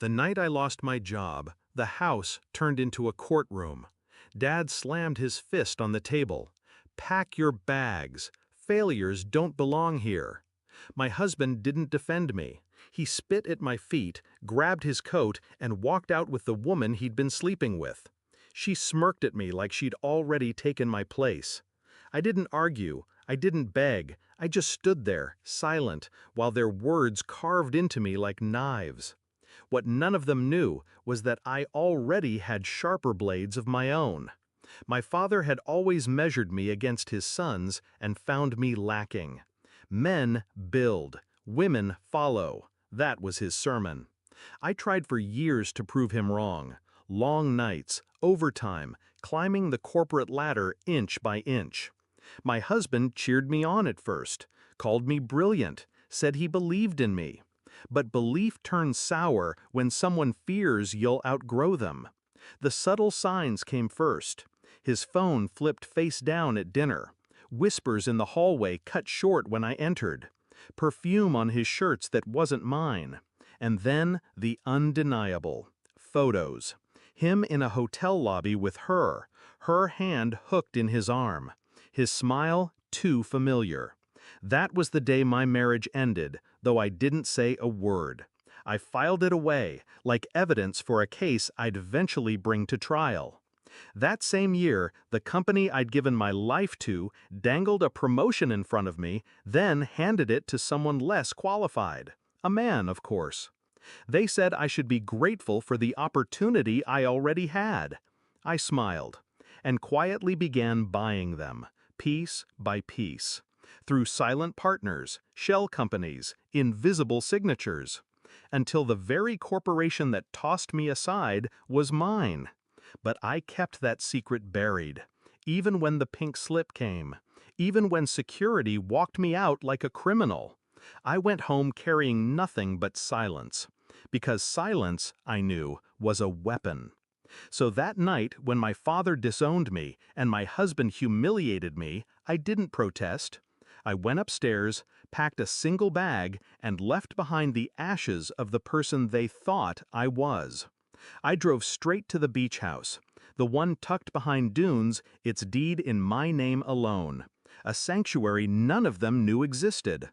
The night I lost my job, the house turned into a courtroom. Dad slammed his fist on the table. "Pack your bags. Failures don't belong here." My husband didn't defend me. He spit at my feet, grabbed his coat, and walked out with the woman he'd been sleeping with. She smirked at me like she'd already taken my place. I didn't argue. I didn't beg. I just stood there, silent, while their words carved into me like knives. What none of them knew was that I already had sharper blades of my own. My father had always measured me against his sons and found me lacking. Men build, women follow. That was his sermon. I tried for years to prove him wrong. Long nights, overtime, climbing the corporate ladder inch by inch. My husband cheered me on at first, called me brilliant, said he believed in me. But belief turns sour when someone fears you'll outgrow them. The subtle signs came first. His phone flipped face down at dinner. Whispers in the hallway cut short when I entered. Perfume on his shirts that wasn't mine. And then the undeniable. Photos. Him in a hotel lobby with her hand hooked in his arm. His smile too familiar. That was the day my marriage ended, though I didn't say a word. I filed it away, like evidence for a case I'd eventually bring to trial. That same year, the company I'd given my life to dangled a promotion in front of me, then handed it to someone less qualified. A man, of course. They said I should be grateful for the opportunity I already had. I smiled, and quietly began buying them, piece by piece. Through silent partners, shell companies, invisible signatures, until the very corporation that tossed me aside was mine. But I kept that secret buried, even when the pink slip came, even when security walked me out like a criminal. I went home carrying nothing but silence, because silence, I knew, was a weapon. So that night, when my father disowned me and my husband humiliated me, I didn't protest. I went upstairs, packed a single bag, and left behind the ashes of the person they thought I was. I drove straight to the beach house, the one tucked behind dunes, its deed in my name alone, a sanctuary none of them knew existed.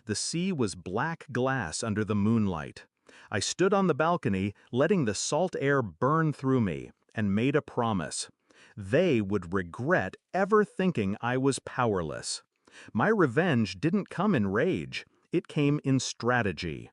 The sea was black glass under the moonlight. I stood on the balcony, letting the salt air burn through me, and made a promise. They would regret ever thinking I was powerless. My revenge didn't come in rage, it came in strategy.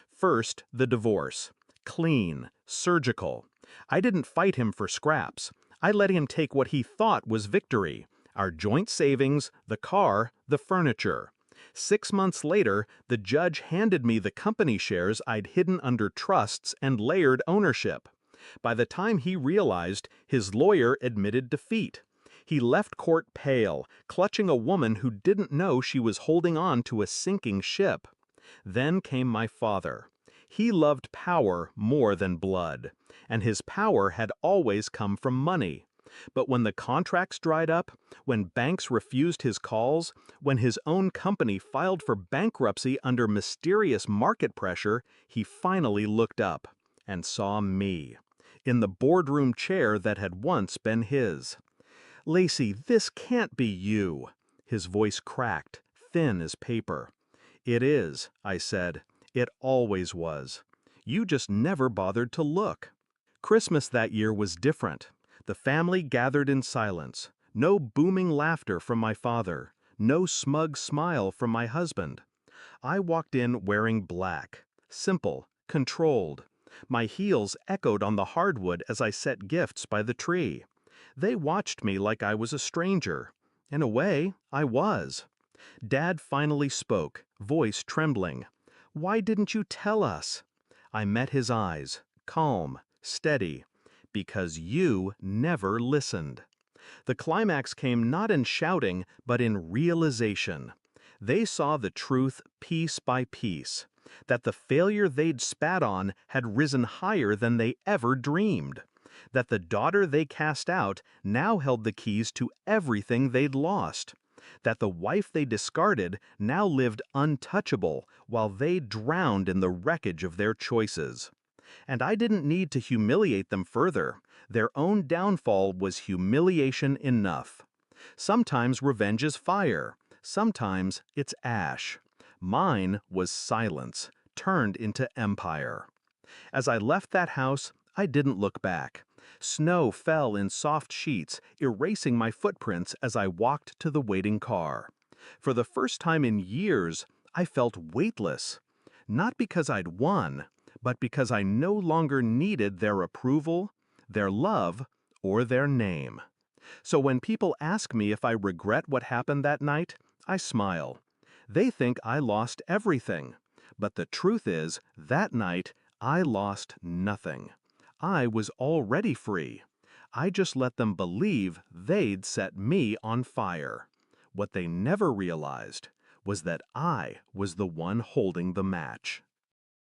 First, the divorce. Clean, surgical. I didn't fight him for scraps. I let him take what he thought was victory: our joint savings, the car, the furniture. 6 months later, the judge handed me the company shares I'd hidden under trusts and layered ownership. By the time he realized, his lawyer admitted defeat. He left court pale, clutching a woman who didn't know she was holding on to a sinking ship. Then came my father. He loved power more than blood, and his power had always come from money. But when the contracts dried up, when banks refused his calls, when his own company filed for bankruptcy under mysterious market pressure, he finally looked up and saw me, in the boardroom chair that had once been his. "Lacey, this can't be you." His voice cracked, thin as paper. "It is," I said. "It always was. You just never bothered to look." Christmas that year was different. The family gathered in silence. No booming laughter from my father. No smug smile from my husband. I walked in wearing black. Simple, controlled. My heels echoed on the hardwood as I set gifts by the tree. They watched me like I was a stranger. In a way, I was. Dad finally spoke, voice trembling. "Why didn't you tell us?" I met his eyes, calm, steady. "Because you never listened." The climax came not in shouting, but in realization. They saw the truth piece by piece, that the failure they'd spat on had risen higher than they ever dreamed, that the daughter they cast out now held the keys to everything they'd lost, that the wife they discarded now lived untouchable while they drowned in the wreckage of their choices. And I didn't need to humiliate them further. Their own downfall was humiliation enough. Sometimes revenge is fire, sometimes it's ash. Mine was silence, turned into empire. As I left that house, I didn't look back. Snow fell in soft sheets, erasing my footprints as I walked to the waiting car. For the first time in years, I felt weightless. Not because I'd won, but because I no longer needed their approval, their love, or their name. So when people ask me if I regret what happened that night, I smile. They think I lost everything. But the truth is, that night, I lost nothing. I was already free. I just let them believe they'd set me on fire. What they never realized was that I was the one holding the match.